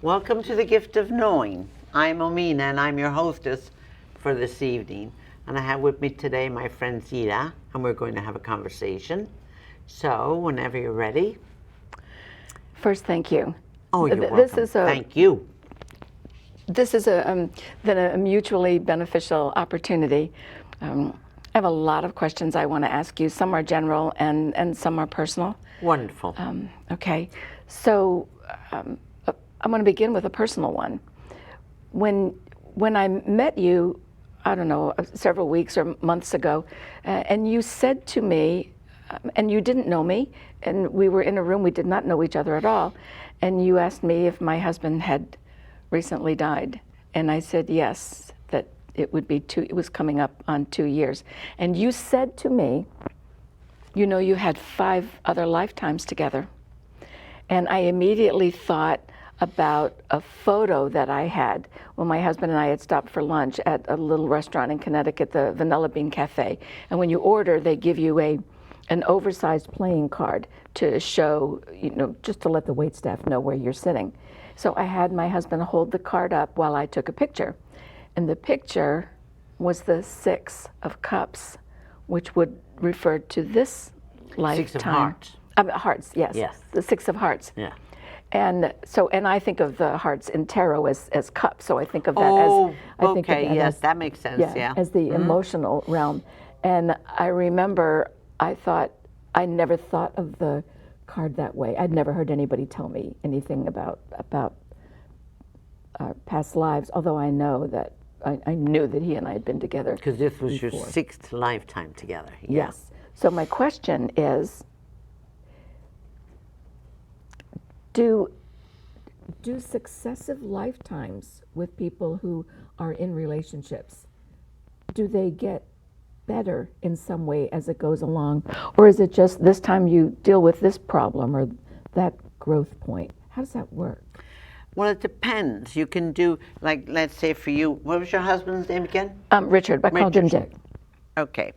Welcome to the Gift of Knowing. I'm OMENA and I'm your hostess for this evening. And I have with me today my friend Zita, and we're going to have a conversation. So, whenever you're ready. First, thank you. Oh, you're welcome. Thank you. This is been a mutually beneficial opportunity. I have a lot of questions I want to ask you. Some are general and some are personal. Wonderful. Okay, so I'm going to begin with a personal one. When I met you, I don't know, several weeks or months ago, and you said to me, and you didn't know me, and we were in a room, we did not know each other at all, and you asked me if my husband had recently died, and I said yes, that it was coming up on 2 years. And you said to me, you know, you had 5 other lifetimes together. And I immediately thought about a photo that I had when my husband and I had stopped for lunch at a little restaurant in Connecticut, the Vanilla Bean Cafe. And when you order, they give you an oversized playing card to show, you know, just to let the waitstaff know where you're sitting. So I had my husband hold the card up while I took a picture. And the picture was the 6 of Cups, which would refer to this lifetime. 6 of Hearts. Hearts, yes. Yes. The 6 of Hearts. Yeah. And so, and I think of the hearts in tarot as cups. So I think of that as that makes sense. Yeah. As the emotional realm. And I remember I never thought of the card that way. I'd never heard anybody tell me anything about past lives. Although I know that I knew that he and I had been together. Because this was before. your 6th lifetime together. Yeah. Yes. So my question is, do successive lifetimes with people who are in relationships, do they get better in some way as it goes along? Or is it just this time you deal with this problem or that growth point? How does that work? Well, it depends. You can do, like, let's say for you, what was your husband's name again? Richard, I called him Dick. Okay.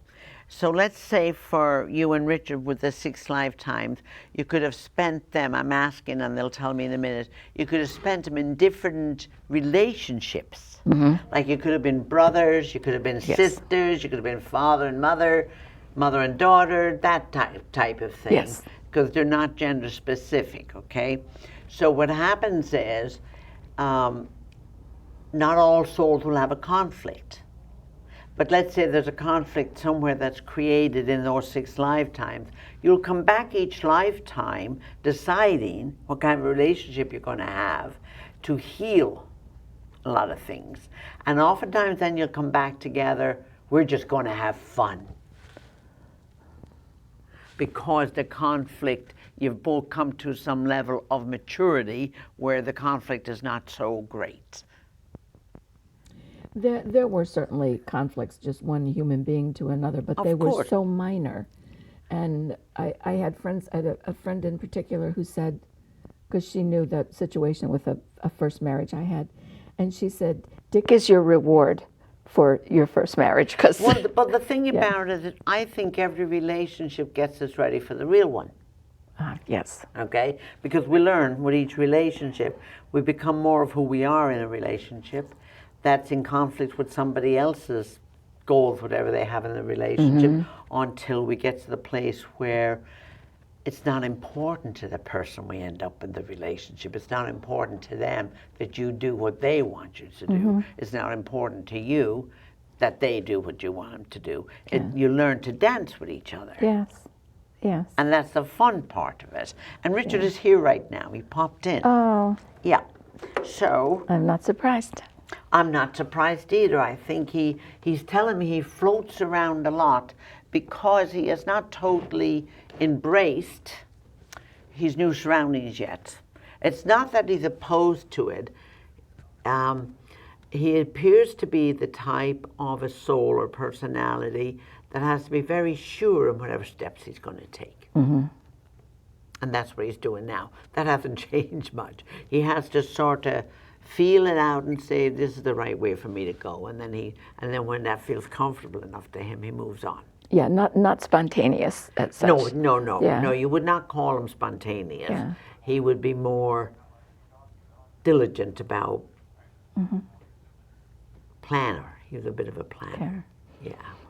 So let's say for you and Richard with the 6 lifetimes, you could have spent them, I'm asking and they'll tell me in a minute, you could have spent them in different relationships. Mm-hmm. Like you could have been brothers, you could have been sisters, you could have been father and mother, mother and daughter, that type of thing. Yes. Because they're not gender specific, okay? So what happens is, not all souls will have a conflict. But let's say there's a conflict somewhere that's created in those 6 lifetimes. You'll come back each lifetime deciding what kind of relationship you're going to have to heal a lot of things. And oftentimes then you'll come back together, we're just going to have fun. Because the conflict, you've both come to some level of maturity where the conflict is not so great. There were certainly conflicts, just one human being to another, but they were so minor. And I had friends, I had a friend in particular who said, because she knew the situation with a first marriage I had, and she said, Dick is your reward for your first marriage. Well, but the thing about it is, I think every relationship gets us ready for the real one. Yes. Okay? Because we learn with each relationship, we become more of who we are in a relationship. That's in conflict with somebody else's goals, whatever they have in the relationship, until we get to the place where it's not important to the person we end up in the relationship. It's not important to them that you do what they want you to do. It's not important to you that they do what you want them to do. You learn to dance with each other. Yes. Yes. And that's the fun part of it. And Richard is here right now. He popped in. Oh. Yeah. So I'm not surprised. I'm not surprised either. I think he's telling me he floats around a lot because he has not totally embraced his new surroundings yet. It's not that he's opposed to it. He appears to be the type of a soul or personality that has to be very sure in whatever steps he's going to take. Mm-hmm. And that's what he's doing now. That hasn't changed much. He has to sort of feel it out and say, this is the right way for me to go. And then when that feels comfortable enough to him, he moves on. Yeah, not spontaneous as such. No, you would not call him spontaneous. Yeah. He would be more diligent about planner. He was a bit of a planner. Care. Yeah.